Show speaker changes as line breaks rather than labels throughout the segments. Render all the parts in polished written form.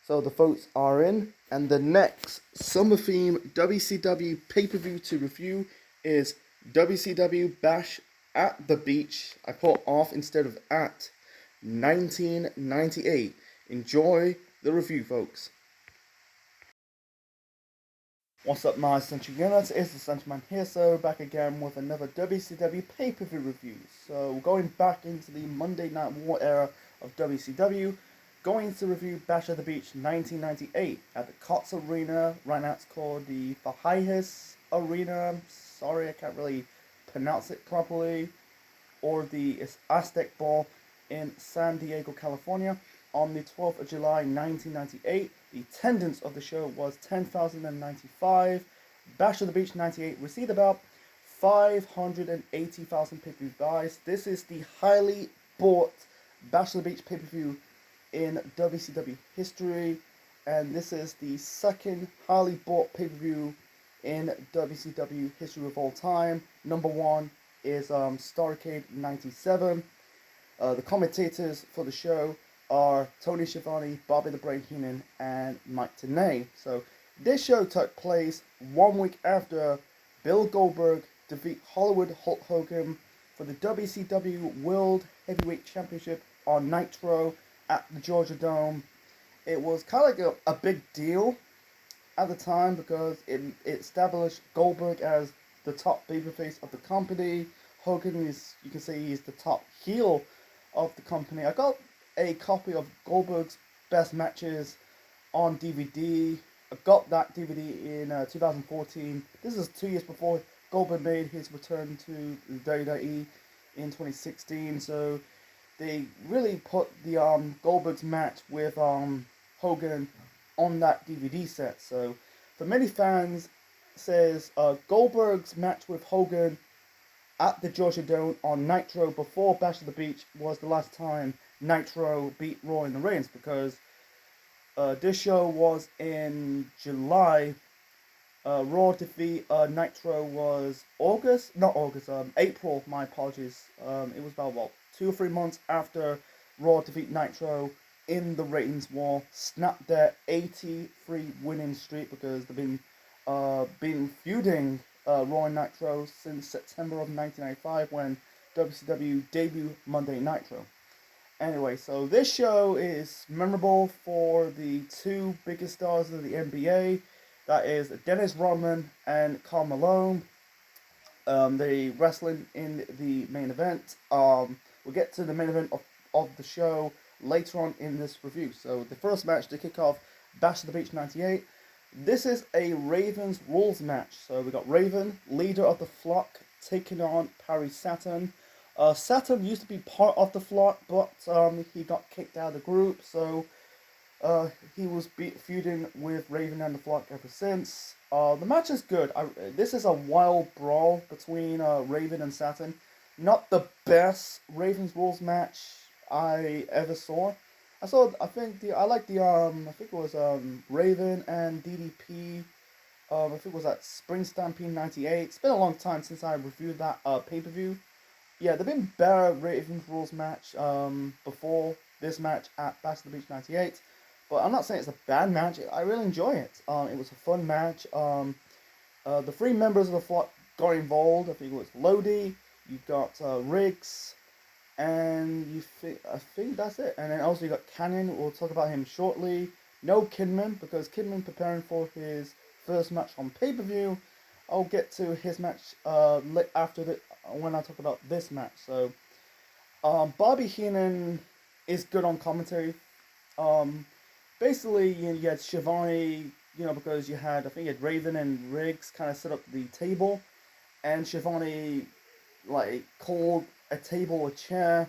So the votes are in, and the next summer theme WCW pay-per-view to review is WCW Bash at the Beach. I put off instead of at 1998. Enjoy the review, folks. What's up, my Central Units? It's the Central Man here, so back again with another WCW pay-per-view review. So going back into the Monday Night War era of WCW, going to review Bash at the Beach 1998 at the Cots Arena. Right now it's called the Fajitas Arena. Sorry, I can't really pronounce it properly. Or the Aztec Ball in San Diego, California on the 12th of July 1998. The attendance of the show was 10,095. Bash of the Beach 98 received about 580,000 pay-per-view buys. This is the highly bought Bash of the Beach pay-per-view in WCW history, and this is the second highly bought pay-per-view in WCW history of all time. Number one is Starrcade 97. The commentators for the show are Tony Schiavone, Bobby the Brain Heenan, and Mike Tenay. So this show took place 1 week after Bill Goldberg defeat Hollywood Hulk Hogan for the WCW World Heavyweight Championship on Nitro at the Georgia Dome. It was kind of like a big deal at the time because it established Goldberg as the top babyface of the company. Hogan is, you can say, he's the top heel of the company. I got a copy of Goldberg's best matches on DVD. I got that DVD in 2014. This is 2 years before Goldberg made his return to the WWE in 2016. So they really put the Goldberg's match with Hogan on that DVD set. So for many fans, says Goldberg's match with Hogan at the Georgia Dome on Nitro before Bash of the Beach was the last time Nitro beat Raw in the ratings, because this show was in July. Raw defeat Nitro was April, my apologies. It was about 2 or 3 months after Raw defeat Nitro in the ratings war, snapped their 83 winning streak, because they've been feuding Raw and Nitro since September of 1995 when WCW debuted Monday Nitro. Anyway, so this show is memorable for the two biggest stars of the NBA. That is Dennis Rodman and Karl Malone. They wrestling in the main event. We'll get to the main event of the show later on in this review. So the first match to kick off Bash of the Beach 98. This is a Ravens Rules match. So we got Raven, leader of the flock, taking on Perry Saturn. Saturn used to be part of the flock, but he got kicked out of the group. So he was feuding with Raven and the flock ever since. The match is good. This is a wild brawl between Raven and Saturn. Not the best Ravens Rules match I ever saw. I think it was Raven and DDP. I think it was at Spring Stampede 98. It's been a long time since I reviewed that pay-per-view. Yeah, there've been better Ravens Rules match before this match at Bash of the Beach 98. But I'm not saying it's a bad match. I really enjoy it. It was a fun match. The three members of the flock got involved. I think it was Lodi, you got Riggs, and I think that's it. And then also you got Cannon. We'll talk about him shortly. No Kidman, because Kidman preparing for his first match on pay-per-view. I'll get to his match after when I talk about this match. So Bobby Heenan is good on commentary. Basically you had Schiavone, because you had Raven and Riggs kind of set up the table, and Schiavone called a table a chair,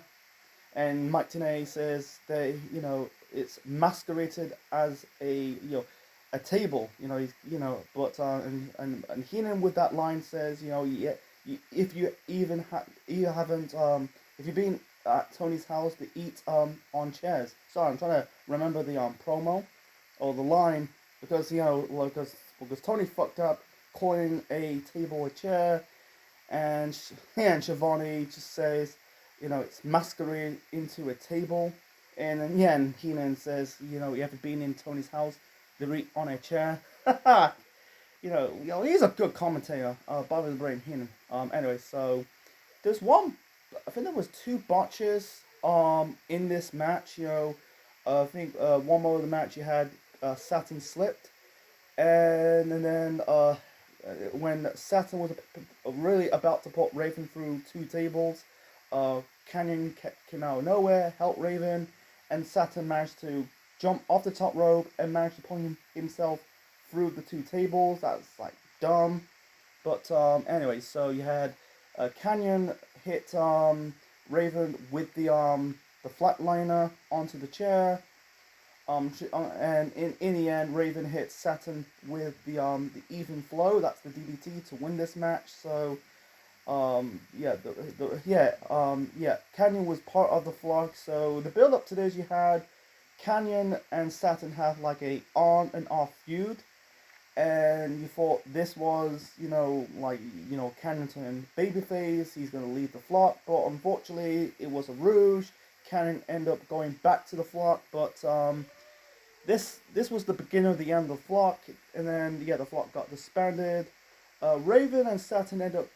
and Mike Tenay says that it's masqueraded as a table, but and Heenan with that line says, if you've been at Tony's house to eat on chairs. Sorry, I'm trying to remember the promo or the line, because because Tony fucked up calling a table a chair, and Schiavone just says, it's masquerade into a table. And then, yeah, and Heenan says, you know, you ever been in Tony's house? They eat on a chair. You know, he's a good commentator. Bobby the Brain Heenan. Anyway, so there's one. I think there was two botches. In this match, you know, I think one more of the match you had Saturn slipped, and then when Saturn was really about to put Raven through two tables, Canyon came out of nowhere, helped Raven, and Saturn managed to jump off the top rope and managed to pull himself through the two tables. That's like dumb. But anyway, so you had Canyon hit Raven with the flatliner onto the chair. And in the end, Raven hit Saturn with the even flow. That's the DDT to win this match. So Canyon was part of the flock. So the build up to this, you had Canyon and Saturn have like a on and off feud, and you thought this was, you know, like, you know, Canyon turned babyface, he's gonna leave the flock, but unfortunately it was a rouge. Canyon ended up going back to the flock, but this was the beginning of the end of the flock, and then yeah, the flock got disbanded. Raven and Saturn ended up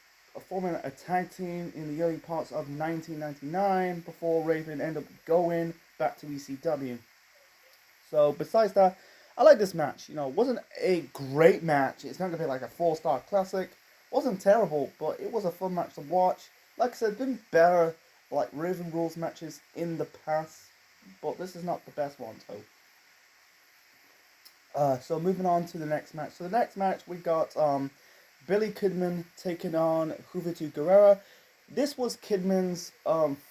forming a tag team in the early parts of 1999 before Raven ended up going back to ECW. So besides that, I like this match. You know, it wasn't a great match. It's not gonna be like a 4-star classic. It wasn't terrible, but it was a fun match to watch. Like I said, been better like Raven Rules matches in the past, but this is not the best one. So moving on to the next match. So the next match we got Billy Kidman taking on Juventud Guerrera. This was Kidman's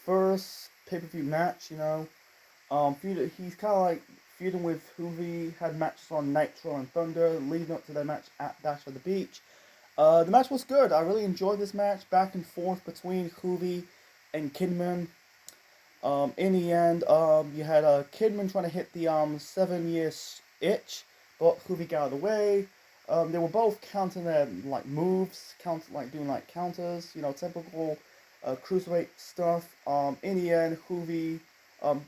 first pay-per-view match. You know, he's kind of like feuding with Hoovy, had matches on Nitro and Thunder, leading up to their match at Bash of the Beach. The match was good. I really enjoyed this match, back and forth between Hoovy and Kidman. In the end, you had Kidman trying to hit the 7-year itch, but Hoovy got out of the way. They were both counting their like moves, doing like counters, you know, typical cruiserweight stuff. In the end, Hoovy.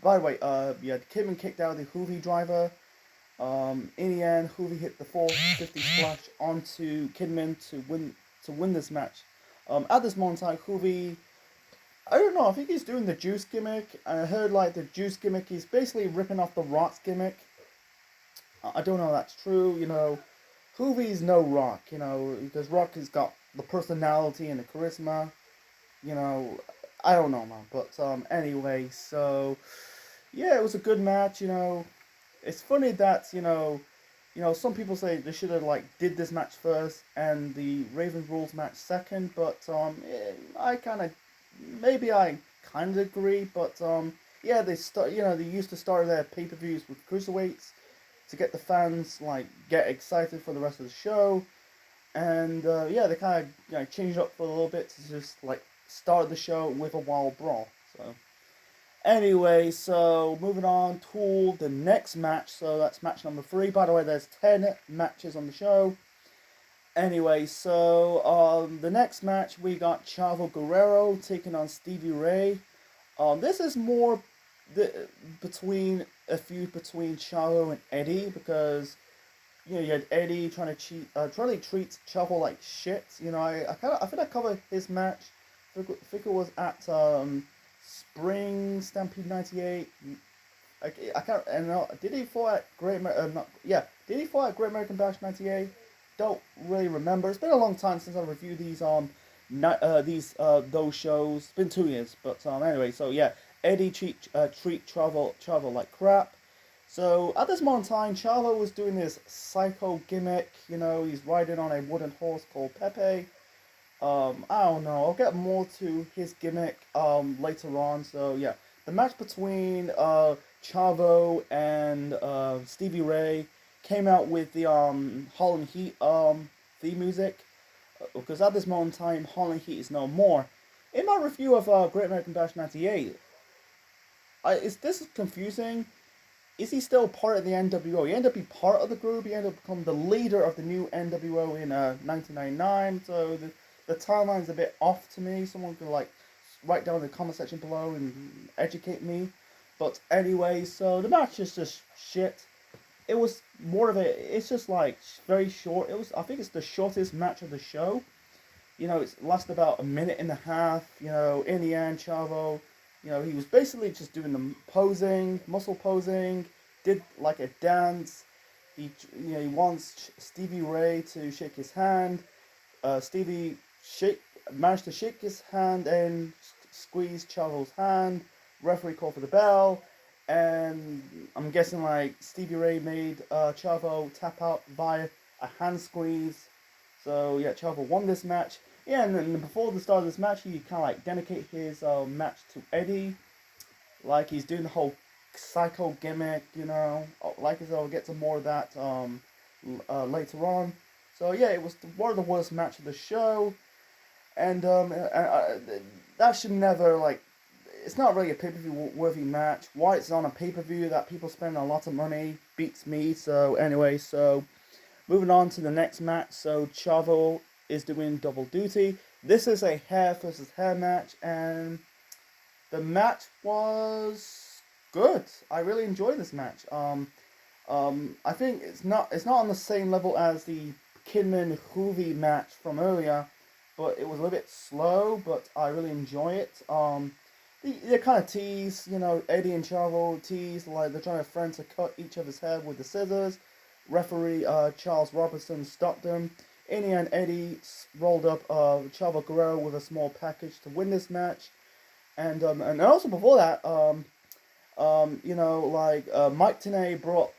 By the way, Kidman kicked out the Hoovy driver. In the end, Hoovy hit the 450 splash onto Kidman to win this match. At this moment in time, Hoovy, I don't know, I think he's doing the juice gimmick. I heard like the juice gimmick, he's basically ripping off the Rock's gimmick. I don't know if that's true, you know. Hoovy's no Rock, you know, because Rock has got the personality and the charisma, you know. I don't know, man. But anyway, so yeah, it was a good match. You know, it's funny that some people say they should have like did this match first and the Raven Rules match second. But I kind of agree. But yeah, they used to start their pay-per-views with cruiserweights to get the fans like get excited for the rest of the show, and yeah, they kind of changed it up for a little bit to just like start the show with a wild brawl. So anyway, so moving on to the next match. So that's match number 3. By the way, there's 10 matches on the show. Anyway, so the next match we got Chavo Guerrero taking on Stevie Ray. This is more between a feud between Chavo and Eddie, because you know, you had Eddie trying to treat Chavo like shit. You know, I think I covered his match. I think it was at Spring Stampede '98. I can't. And did he fight at Did he fight at Great American Bash '98? Don't really remember. It's been a long time since I reviewed these those shows. It's been 2 years, but anyway. So yeah, Eddie treat Chavo like crap. So at this moment in time, Chavo was doing this psycho gimmick. You know, he's riding on a wooden horse called Pepe. I don't know. I'll get more to his gimmick later on. So yeah, the match between Chavo and Stevie Ray came out with the Harlem Heat theme music, because at this moment in time, Harlem Heat is no more. In my review of Great American Bash '98, this is confusing. Is he still part of the NWO? He ended up being part of the group. He ended up becoming the leader of the new NWO in 1999. So the timeline's a bit off to me. Someone could like write down in the comment section below and educate me. But anyway, so the match is just shit. It was more of a. It's just like very short. It was. I think it's the shortest match of the show. It's lasted about a minute and a half. In the end, Chavo, he was basically just doing the posing, muscle posing, did like a dance. He wants Stevie Ray to shake his hand. Stevie managed to shake his hand and squeeze Chavo's hand. Referee called for the bell, and I'm guessing like Stevie Ray made Chavo tap out via a hand squeeze. So yeah, Chavo won this match. Yeah, and then before the start of this match, he kind of like dedicate his match to Eddie, like he's doing the whole psycho gimmick. Like I said, I'll get to more of that later on. So yeah, it was one of the worst match of the show, and that should never like. It's not really a pay-per-view worthy match. Why it's on a pay-per-view that people spend a lot of money beats me. So anyway, moving on to the next match. So Chavo is doing double duty. This is a hair versus hair match, and the match was good. I really enjoyed this match. I think it's not on the same level as the Kidman Hoovy match from earlier, but it was a little bit slow. But I really enjoy it. They kind of tease, Eddie and Chavo tease like they're trying to friends to cut each other's hair with the scissors. Referee Charles Robertson stopped them. In the end, Eddie rolled up Chavo Guerrero with a small package to win this match, and also before that, Mike Tenay brought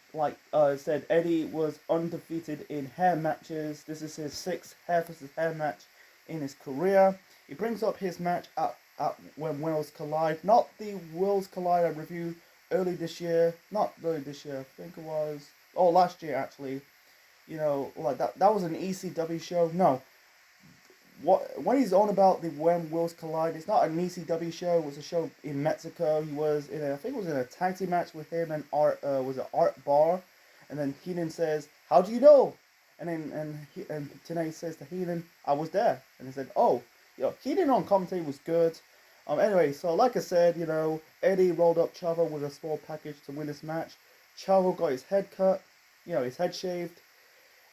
said Eddie was undefeated in hair matches. This is his 6th hair versus hair match in his career. He brings up his match at When Worlds Collide, not the Worlds Collide I reviewed early this year. Not early this year, I think it was. Oh, last year actually. That was an ECW show. No, when he's on about the When Worlds Collide, it's not an ECW show. It was a show in Mexico. He was I think it was in a tag team match with him and Art. Was it Art Barr? And then Heenan says, "How do you know?" And then Tenay says to Heenan, "I was there." And he said, "Oh, Heenan on commentary was good." Anyway, so like I said, Eddie rolled up Chavo with a small package to win this match. Chavo got his head cut, his head shaved,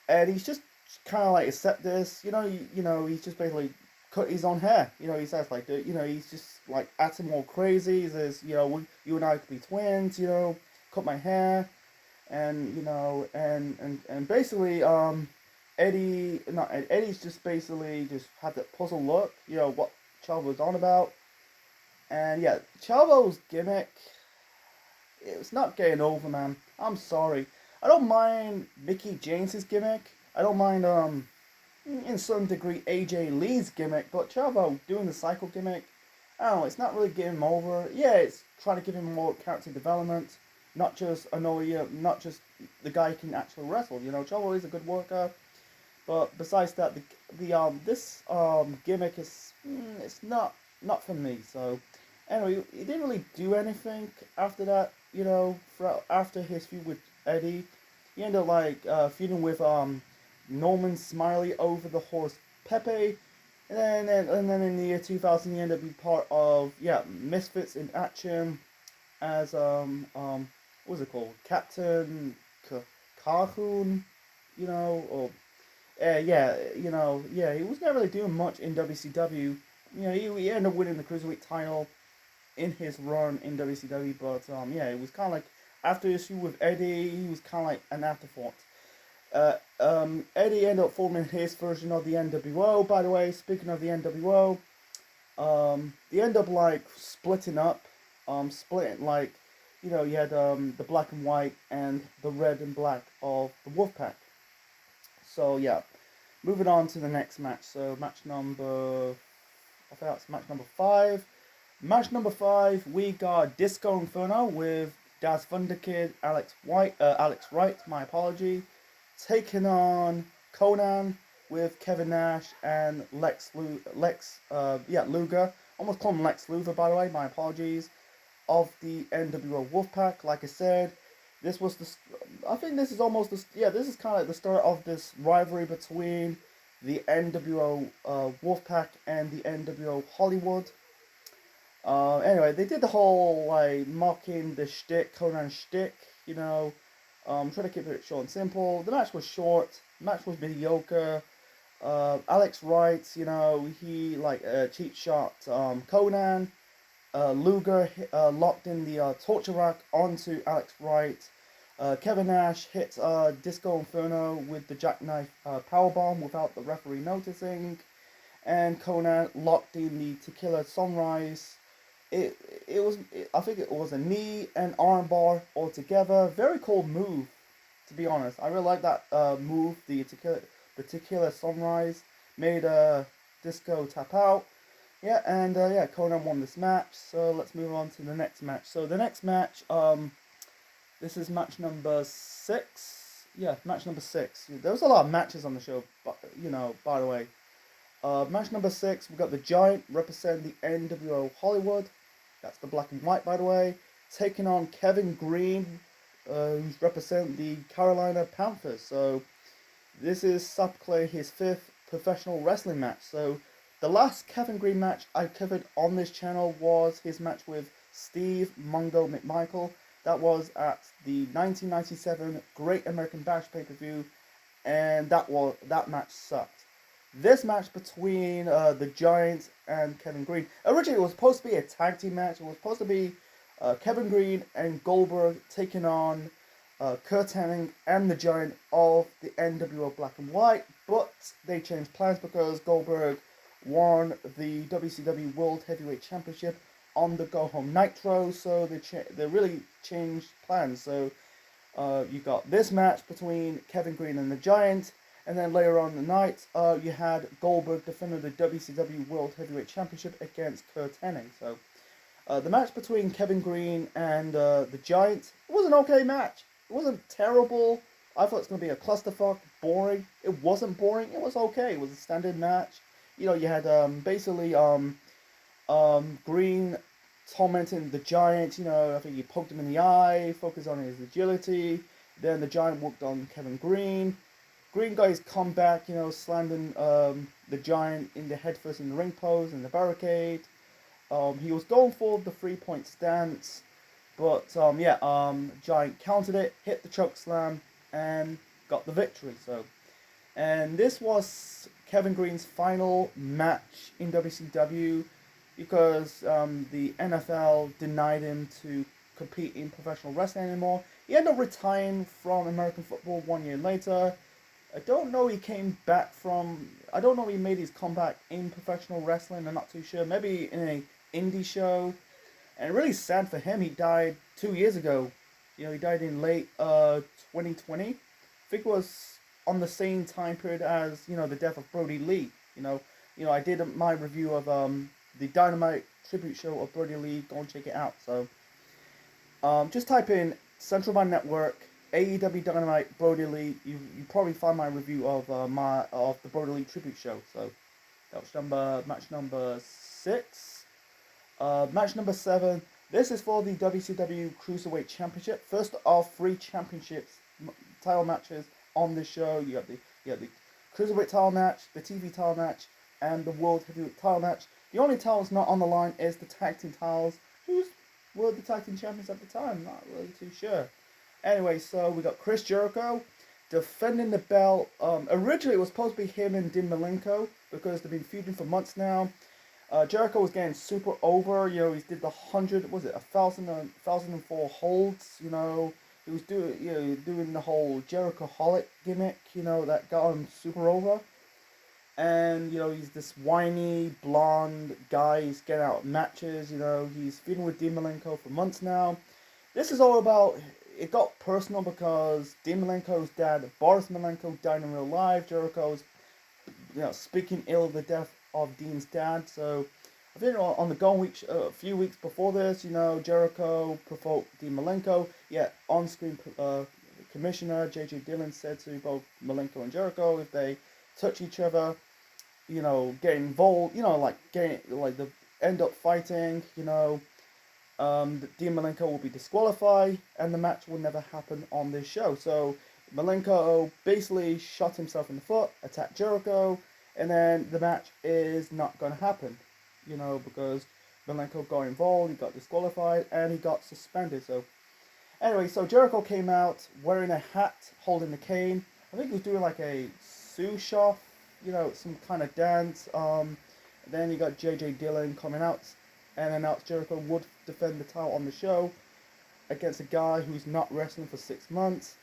and he's just kind of like accept this, he's just basically cut his own hair. He says like, he's just like acting all crazy. He says, you and I could be twins, cut my hair, and and basically Eddie's just basically just had that puzzle look, what Chavo was on about. And yeah, Chavo's gimmick, it's not getting over, man. I'm sorry. I don't mind Mickey James's gimmick. I don't mind, in some degree, AJ Lee's gimmick. But Chavo doing the cycle gimmick, I don't know, it's not really getting him over. Yeah, it's trying to give him more character development. Not just not just the guy who can actually wrestle. Chavo is a good worker. But besides that, this gimmick is it's not for me. So anyway, he didn't really do anything after that. After his feud with Eddie, he ended up feuding with Norman Smiley over the horse Pepe, and then in the year 2000 he ended up being part of Misfits in Action as what was it called, Captain Calhoun, or. He was never really doing much in WCW. He ended up winning the Cruiserweight title in his run in WCW, but it was kind of like after his feud with Eddie, he was kind of like an afterthought. Eddie ended up forming his version of the NWO. By the way, speaking of the NWO, they end up splitting up, you had the black and white and the red and black of the Wolfpack. So yeah, moving on to the next match. So match number 5. Match number 5, we got Disco Inferno with Das Wunderkid, Alex Wright, my apology, taking on Conan with Kevin Nash and Lex Luger. Almost call him Lex Luthor, by the way, my apologies, of the NWO Wolfpack. Like I said, this was I think this is almost this is kind of like the start of this rivalry between the NWO Wolfpack and the NWO Hollywood. Anyway, they did the whole like mocking the shtick, Conan shtick, you know. Try to keep it short and simple. The match was short. The match was mediocre. Alex Wright, you know, he like cheap shot Conan. Luger locked in the torture rack onto Alex Wright. Kevin Nash hit Disco Inferno with the jackknife powerbomb without the referee noticing. And Conan locked in the Tequila Sunrise. I think it was a knee and armbar all together. Very cool move, to be honest. I really like that move. The Tequila Sunrise made Disco tap out. Yeah, and yeah, Conan won this match. So let's move on to the next match. So the next match, this is match number 6. Yeah, match number 6. There was a lot of matches on the show, but you know, by the way. Match number 6, we got the Giant representing the NWO Hollywood. That's the black and white, by the way. Taking on Kevin Green, who's representing the Carolina Panthers. So this is subclear his 5th professional wrestling match. So the last Kevin Green match I covered on this channel was his match with Steve Mungo McMichael. That was at the 1997 Great American Bash pay-per-view, and that match sucked. This match between the Giant and Kevin Green, originally it was supposed to be a tag team match. It was supposed to be Kevin Green and Goldberg taking on Kurt Hennig and the Giant of the NWO Black and White, but they changed plans because Goldberg won the WCW World Heavyweight Championship on the Go Home Nitro, so they really changed plans. So you got this match between Kevin Green and the Giant. And then later on in the night, you had Goldberg defending the WCW World Heavyweight Championship against Kurt Hennig. So, the match between Kevin Green and the Giant, it was an okay match. It wasn't terrible. I thought it was going to be a clusterfuck, boring. It wasn't boring. It was okay. It was a standard match. You know, you had basically Green tormenting the Giant. You know, I think he poked him in the eye, focused on his agility. Then the Giant worked on Kevin Green. Green got his comeback, you know, slamming the Giant in the head first in the ring pose and the barricade. He was going for the 3-point stance, but Giant countered it, hit the choke slam, and got the victory. So, and this was Kevin Green's final match in WCW because the NFL denied him to compete in professional wrestling anymore. He ended up retiring from American football 1 year later. I don't know he came back from... I don't know if he made his comeback in professional wrestling. I'm not too sure. Maybe in an indie show. And really sad for him. He died 2 years ago. You know, he died in late 2020. I think it was on the same time period as, you know, the death of Brody Lee. You know, I did my review of the Dynamite tribute show of Brody Lee. Go and check it out. So, just type in Central Band Network, AEW Dynamite, Brody Lee. You probably find my review of the Brody Lee tribute show. So that was match number 6. Match number 7. This is for the WCW Cruiserweight Championship. First of 3 championships title matches on this show. You have the Cruiserweight title match, the TV title match, and the World Heavyweight title match. The only title that's not on the line is the tag team titles. Who were the tag team champions at the time? Not really too sure. Anyway, so we got Chris Jericho defending the belt. Originally, it was supposed to be him and Dean Malenko because they've been feuding for months now. Jericho was getting super over. You know, he did the 1,004 holds. You know, he was doing the whole Jericho-holic gimmick. You know, that got him super over. And you know, he's this whiny blonde guy. He's getting out of matches. You know, he's feuding with Dean Malenko for months now. This is all about. It got personal because Dean Malenko's dad, Boris Malenko, died in real life. Jericho's, you know, speaking ill of the death of Dean's dad. So, I think on the Golden Week, a few weeks before this, you know, Jericho provoked Dean Malenko. Yet, on-screen commissioner J.J. Dillon said to both Malenko and Jericho, if they touch each other, you know, get involved, you know, they end up fighting, you know, Dean Malenko will be disqualified, and the match will never happen on this show. So Malenko basically shot himself in the foot, attacked Jericho, and then the match is not going to happen, you know, because Malenko got involved, he got disqualified, and he got suspended. So anyway, so Jericho came out wearing a hat, holding the cane. I think he was doing like a sous chef, some kind of dance. Then you got J.J. Dillon coming out and announced Jericho would defend the title on the show against a guy who's not wrestling for 6 months.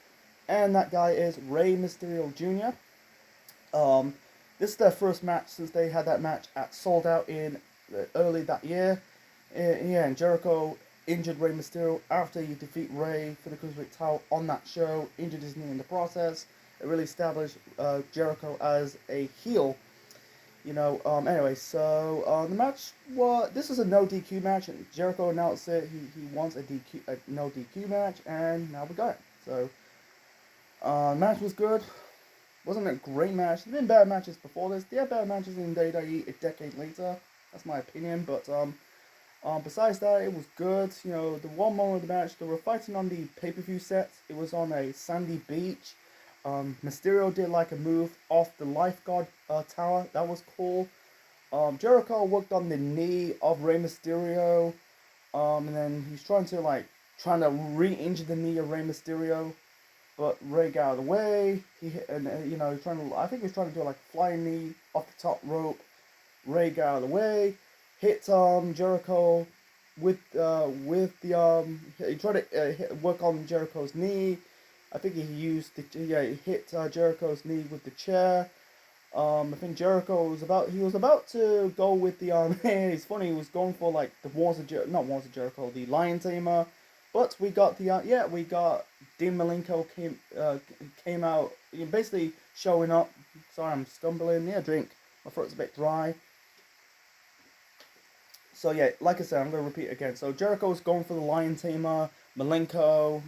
And that guy is Rey Mysterio Jr. This is their first match since they had that match at Sold Out in early that year. Yeah, and Jericho injured Rey Mysterio after he defeat Rey for the Cruiserweight title on that show, injured his knee in the process. It really established Jericho as a heel. Anyway, so the match this is a no DQ match, and Jericho announced it. He wants a no DQ match, and now we got it. So the match was good. Wasn't a great match. There've been better matches before this. They had better matches in WWE a decade later. That's my opinion. But besides that, it was good. The one moment of the match, they were fighting on the pay-per-view set. It was on a sandy beach. Mysterio did like a move off the lifeguard tower. That was cool. Jericho worked on the knee of Rey Mysterio. And then he's trying to re-injure the knee of Rey Mysterio. But Rey got out of the way. He's trying to. I think he was trying to do like a flying knee off the top rope. Rey got out of the way, hit Jericho with the he tried to work on Jericho's knee. I think he hit Jericho's knee with the chair. I think Jericho was about to go with the it's funny, he was going for like the not Walls of Jericho, the Lion Tamer. But we got we got Dean Malenko came out, basically showing up. Sorry, I'm stumbling. Drink. My throat's a bit dry. So yeah, like I said, I'm gonna repeat again. So Jericho's going for the Lion Tamer. Malenko,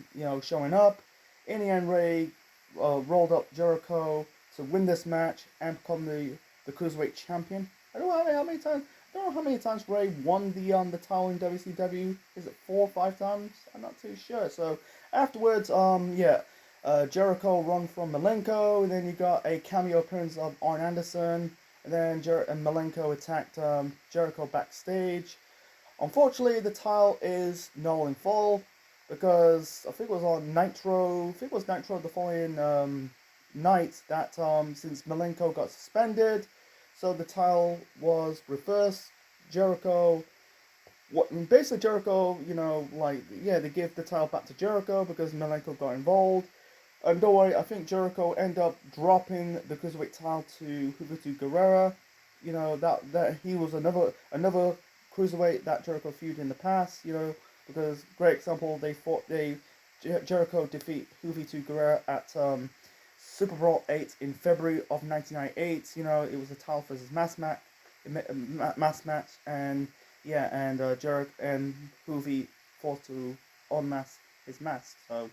showing up. In the end, Rey rolled up Jericho to win this match and become the Cruiserweight champion. I don't know how many times. I don't know how many times Rey won the title in WCW. Is it 4 or 5 times? I'm not too sure. So afterwards, Jericho run from Malenko, and then you got a cameo appearance of Arn Anderson, and then Malenko attacked Jericho backstage. Unfortunately, the title is null and void because I think it was on Nitro. I think it was Nitro the following night that since Malenko got suspended. So the title was reversed. Jericho, basically Jericho, they give the title back to Jericho because Malenko got involved. And don't worry, I think Jericho ended up dropping the Cruiserweight title to Juventud Guerrera. That he was another Cruiserweight that Jericho feuded in the past. Because great example, Jericho defeat Juventud Guerrera at Super Brawl 8 in February of 1998. It was a title versus mass match, and Jericho and Hoovy forced to unmask his mask. So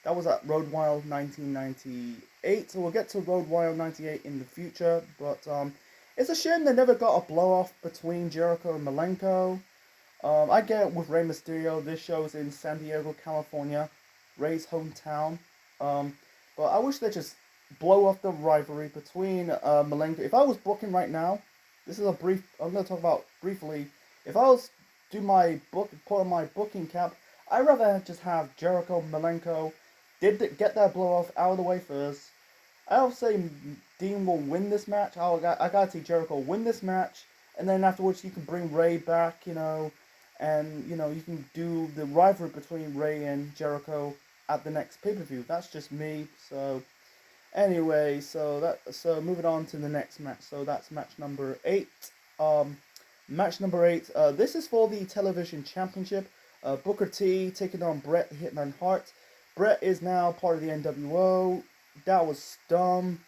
that was at Road Wild 1998. So we'll get to Road Wild 98 in the future, but it's a shame they never got a blow off between Jericho and Malenko. I get it with Rey Mysterio. This show's in San Diego, California, Rey's hometown. But I wish they'd just blow up the rivalry between Malenko. If I was booking right now, this is I'm going to talk about briefly. If I was put on my booking cap, I'd rather just have Jericho, Malenko, get that blow off out of the way first. I'll say Dean will win this match. I gotta see Jericho win this match, and then afterwards you can bring Rey back, and you can do the rivalry between Rey and Jericho at the next pay-per-view. That's just me. So anyway, so moving on to the next match. So that's match number 8. Match number 8. This is for the television championship. Booker T taking on Bret the Hitman Hart. Bret is now part of the NWO. That was dumb.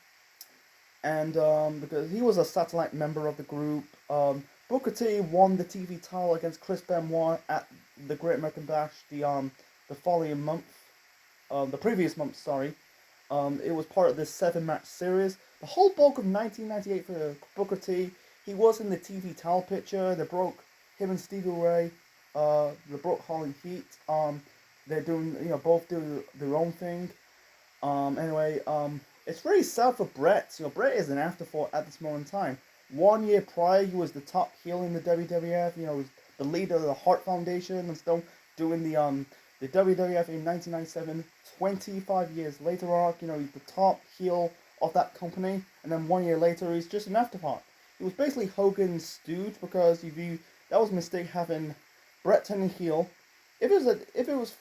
And because he was a satellite member of the group. Booker T won the TV title against Chris Benoit at the Great American Bash the following month. The previous month, sorry. It was part of this 7-match series. The whole bulk of 1998 for Booker T, he was in the TV title picture. They broke him and Stevie Ray. They broke Harlem Heat. They're doing, both do their own thing. Anyway, it's really sad for Bret. Bret is an afterthought at this moment in time. 1 year prior, he was the top heel in the WWF. He was the leader of the Hart Foundation, and still doing the WWF in 1997, 25 years later arc. You know, he's the top heel of that company, and then 1 year later, he's just an afterthought. He was basically Hogan's stooge, because if you that was a mistake having Bret turning heel. If it was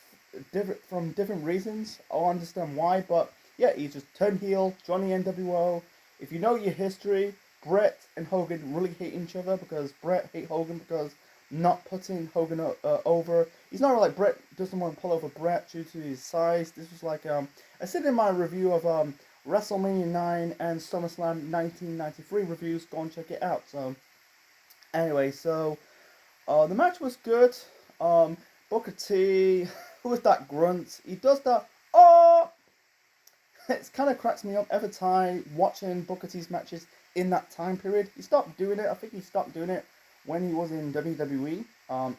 different from different reasons, I'll understand why. But yeah, he just turned heel, joined the NWO. If you know your history, Bret and Hogan really hate each other, because Bret hate Hogan because not putting Hogan over. He's not like Bret doesn't want to pull over Bret due to his size. This was like I said in my review of WrestleMania 9 and SummerSlam 1993 reviews. Go and check it out. So anyway, so the match was good. Booker T, who is that grunt? He does that. Oh, it kind of cracks me up every time watching Booker T's matches in that time period. He stopped doing it. I think he stopped doing it when he was in WWE.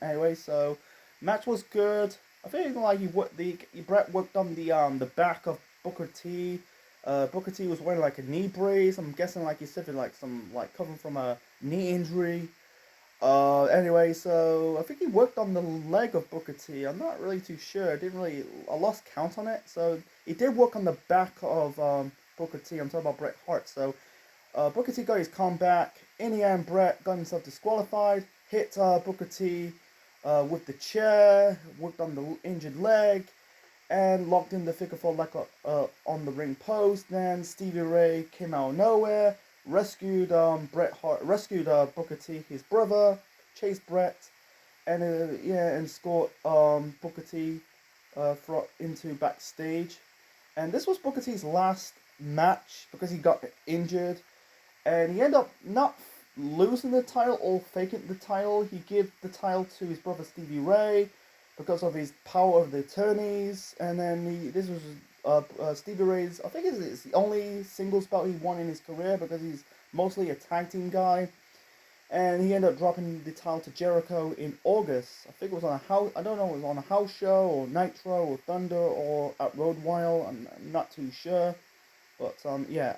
Anyway, so match was good. I think like Bret worked on the back of Booker T. Booker T was wearing like a knee brace. I'm guessing like he suffered like some like covering from a knee injury. Anyway, so I think he worked on the leg of Booker T. I'm not really too sure. I lost count on it. So he did work on the back of Booker T. I'm talking about Bret Hart. So Booker T got his comeback. In the end, Bret got himself disqualified. Hit Booker T with the chair. Worked on the injured leg. And locked in the figure four leg on the ring post. Then Stevie Ray came out of nowhere. Rescued Booker T, his brother, chased Bret, and and scored Booker T into backstage. And this was Booker T's last match because he got injured, and he ended up not losing the title or faking the title. He gave the title to his brother Stevie Ray because of his power of the attorneys, and then this was Stevie Ray's, I think it's the only singles belt he won in his career, because he's mostly a tag team guy. And he ended up dropping the title to Jericho in August. I think it was on a house, I don't know, it was on a house show, or Nitro, or Thunder, or at Road Wild. I'm not too sure. But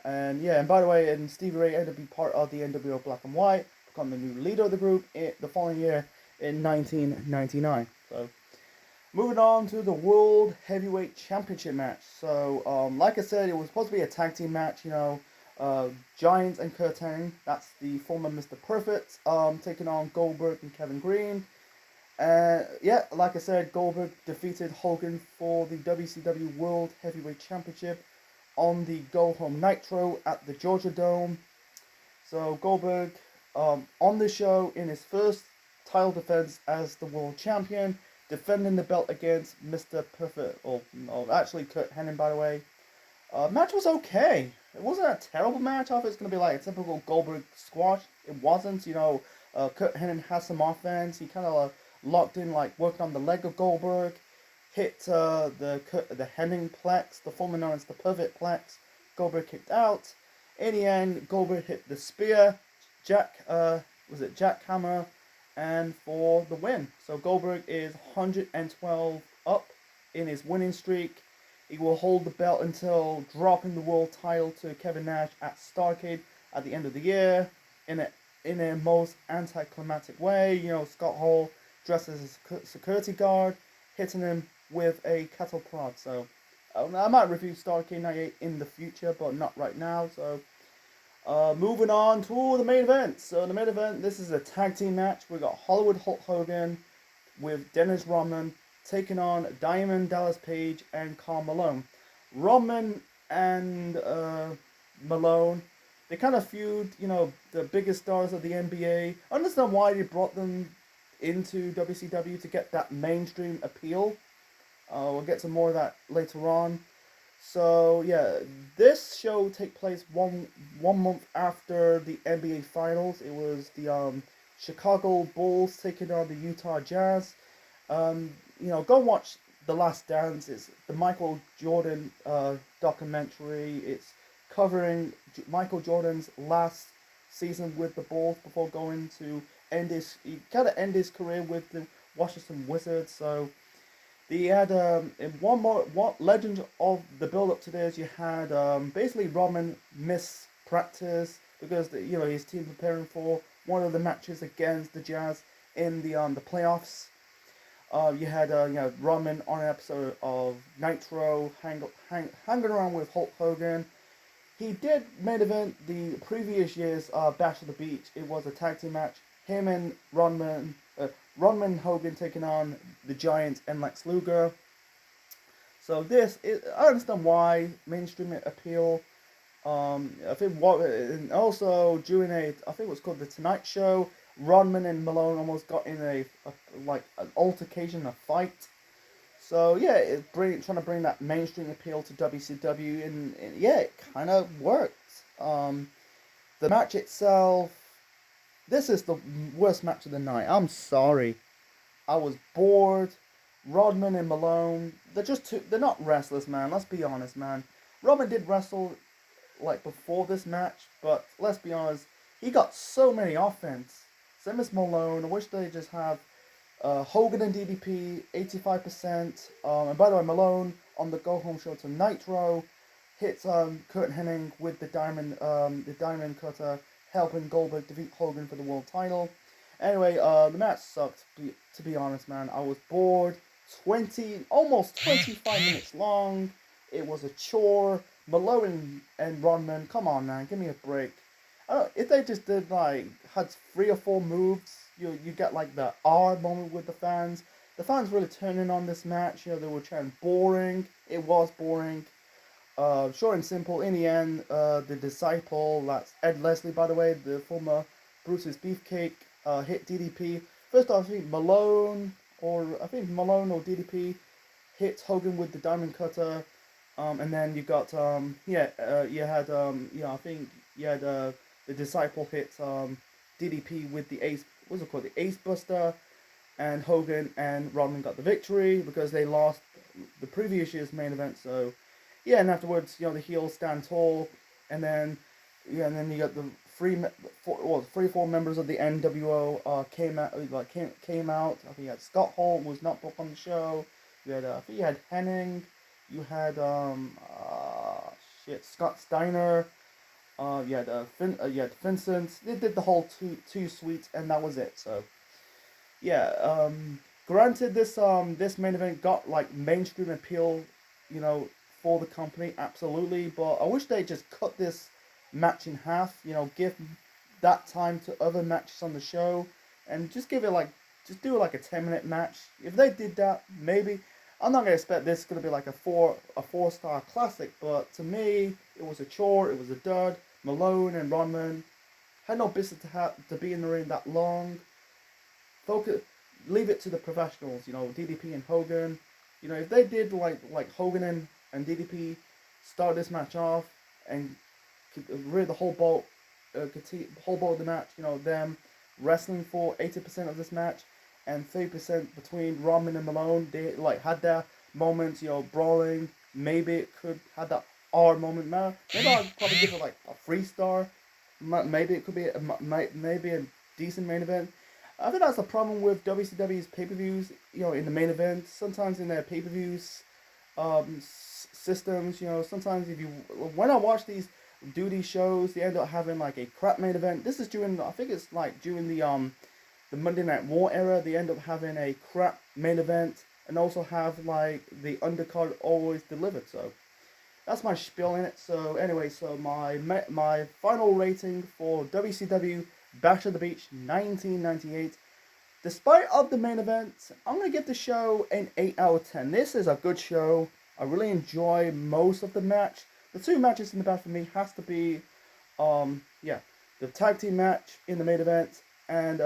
and by the way, and Stevie Ray ended up being part of the NWO Black and White, become the new leader of the group the following year in 1999. So moving on to the World Heavyweight Championship match. So, like I said, it was supposed to be a tag team match, you know. Giants and Kurt Hennig, that's the former Mr. Perfect, taking on Goldberg and Kevin Green. Like I said, Goldberg defeated Hogan for the WCW World Heavyweight Championship on the Go Home Nitro at the Georgia Dome. So, Goldberg, on the show, in his first title defense as the world champion, defending the belt against Mr. Perfect, actually Kurt Hennig, by the way. Match was okay. It wasn't a terrible match. I thought it's going to be like a typical Goldberg squash. It wasn't, you know. Kurt Hennig has some offense. He kind of locked in, like, worked on the leg of Goldberg, hit the Hennig plex, the former known as the Perfect plex. Goldberg kicked out. In the end, Goldberg hit the spear, jackhammer, and for the win. So Goldberg is 112 up in his winning streak. He will hold the belt until dropping the world title to Kevin Nash at Starrcade at the end of the year in a most anticlimactic way. You know, Scott Hall dressed as a security guard, hitting him with a cattle prod. So I might review Starrcade 98 in the future, but not right now. So moving on to the main event. So the main event, this is a tag team match. We got Hollywood Hulk Hogan with Dennis Rodman taking on Diamond Dallas Page and Karl Malone. Rodman and Malone, they kind of feud, you know, the biggest stars of the NBA. I understand why they brought them into WCW to get that mainstream appeal. We'll get to more of that later on. So yeah, this show take place one month after the NBA Finals. It was the Chicago Bulls taking on the Utah Jazz. You know, go watch The Last Dance. It's the Michael Jordan documentary. It's covering Michael Jordan's last season with the Bulls before going to end his career with the Washington Wizards. So they had one legend of the build up to this. You had basically Rodman miss practice because his team preparing for one of the matches against the Jazz in the playoffs. You had Roman on an episode of Nitro hanging around with Hulk Hogan. He did main event the previous year's Bash of the Beach. It was a tag team match. Him and Rodman Hogan taking on the Giant and Lex Luger. So I understand why mainstream appeal. I think and also during I think it was called the Tonight Show, Rodman and Malone almost got in like an altercation, a fight. So yeah, trying to bring that mainstream appeal to WCW, and yeah, it kind of worked. The match itself, this is the worst match of the night. I'm sorry, I was bored. Rodman and Malone, they're not wrestlers, man. Let's be honest, man. Rodman did wrestle like before this match, but let's be honest, he got so many offense. Same as Malone. I wish they just have Hogan and DDP 85%. And by the way, Malone on the Go Home show to Nitro hits Kurt Hennig with the diamond cutter, helping Goldberg defeat Hogan for the world title. Anyway, the match sucked. To be honest, man, I was bored. Almost 25 minutes long. It was a chore. Malone and Rodman, come on, man, give me a break. If they just had 3 or 4 moves, you get like the R moment with the fans. The fans really turning on this match. They were chanting boring. It was boring. Short and simple. In the end, the Disciple, that's Ed Leslie, by the way, the former Bruce's Beefcake, hit DDP. First off, I think Malone or DDP hit Hogan with the diamond cutter. And then you got the Disciple hit DDP with the Ace, what's it called, the Ace Buster, and Hogan and Rodman got the victory because they lost the previous year's main event. So yeah, and afterwards, the heels stand tall, and then you got the three, 4 members of the NWO came out. I think you had Scott Hall was not booked on the show. You had I think you had Hennig. You had Scott Steiner. You had Vincent. They did the whole two suites, and that was it. So yeah, granted this main event got like mainstream appeal, for the company, absolutely. But I wish they just cut this match in half. Give that time to other matches on the show, and just give it just do like a 10-minute match. If they did that, maybe. I'm not gonna expect this is gonna be like a 4-star classic, but to me, it was a chore. It was a dud. Malone and Rodman had no business to be in the ring that long. Leave it to the professionals. DDP and Hogan. If they did like Hogan and DDP start this match off and rid the whole boat of the match. Them wrestling for 80% of this match. And 30% between Rodman and Malone, they had their moments, brawling. Maybe it could have that R moment. Maybe I'd probably give it like a 3-star. Maybe it could be maybe a decent main event. I think that's the problem with WCW's pay-per-views. In the main event, sometimes in their pay-per-views systems, sometimes when I watch these shows, they end up having like a crap main event. This is during the Monday Night War era. They end up having a crap main event and also have like the undercard always delivered. So that's my spiel in it. So anyway, so my final rating for WCW Bash of the Beach 1998. Despite of the main event, I'm going to give the show an 8 out of 10. This is a good show. I really enjoy most of the match. The 2 matches in the back for me has to be, the tag team match in the main event and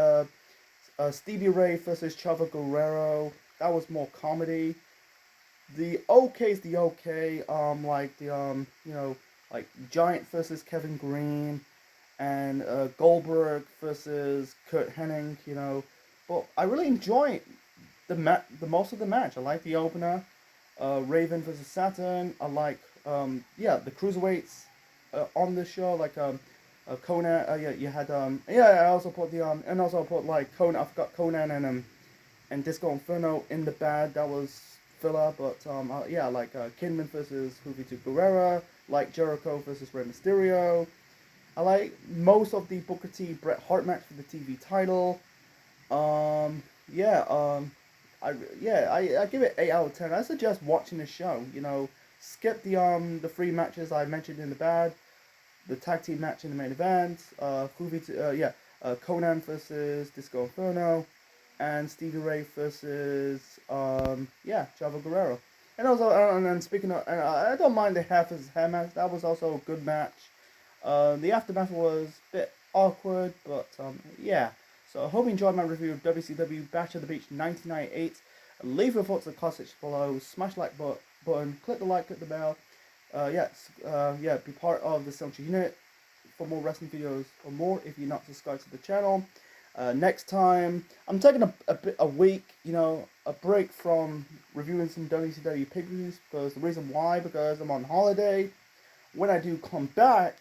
Stevie Ray versus Chavo Guerrero. That was more comedy. The okay is the okay. Like Giant versus Kevin Green, and Goldberg versus Kurt Hennig. But I really enjoy the most of the match. I like the opener, Raven versus Saturn. I like the cruiserweights on the show, like Conan. You had I also put like Conan. I forgot Conan and Disco Inferno in the bad. That was filler, but like Kidman versus Juventud Guerrera, like Jericho versus Rey Mysterio. I like most of the Booker T Bret Hart match for the TV title. Yeah. I give it 8 out of 10. I suggest watching the show. You know, skip the 3 matches I mentioned in the bad, the tag team match in the main event, Conan versus Disco Inferno, and Stevie Ray versus Chavo Guerrero. And also, and then speaking of, and I don't mind the hair versus hair match. That was also a good match. The aftermath was a bit awkward, but yeah. So I hope you enjoyed my review of WCW Bash at the Beach 1998. Leave your thoughts in the comments below. Smash the like button. Click the like, click the bell. Be part of the Central Unit for more wrestling videos or more if you're not subscribed to the channel. Next time, I'm taking a week, a break from reviewing some WCW pay-per-views, because the reason why, because I'm on holiday. When I do come back,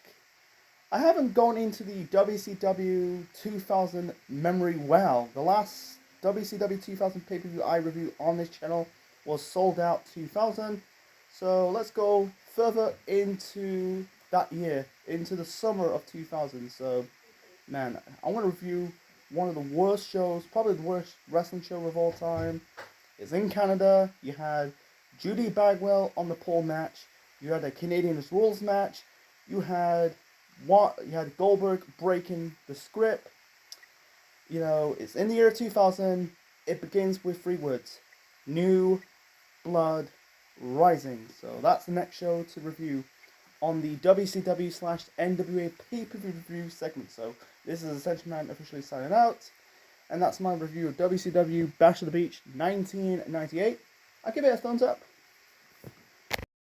I haven't gone into the WCW 2000 memory well. The last WCW 2000 pay-per-view I reviewed on this channel was Sold Out 2000. So let's go further into that year, into the summer of 2000. So, man, I want to review one of the worst shows, probably the worst wrestling show of all time. It's in Canada. You had Judy Bagwell on the pole match. You had a Canadian Rules match. You had Goldberg breaking the script. It's in the year 2000. It begins with 3 words: New Blood Rising. So that's the next show to review on the WCW/NWA pay-per-view review segment. So this is Essential Man officially signing out, and that's my review of WCW Bash at the Beach 1998. I give it a thumbs up.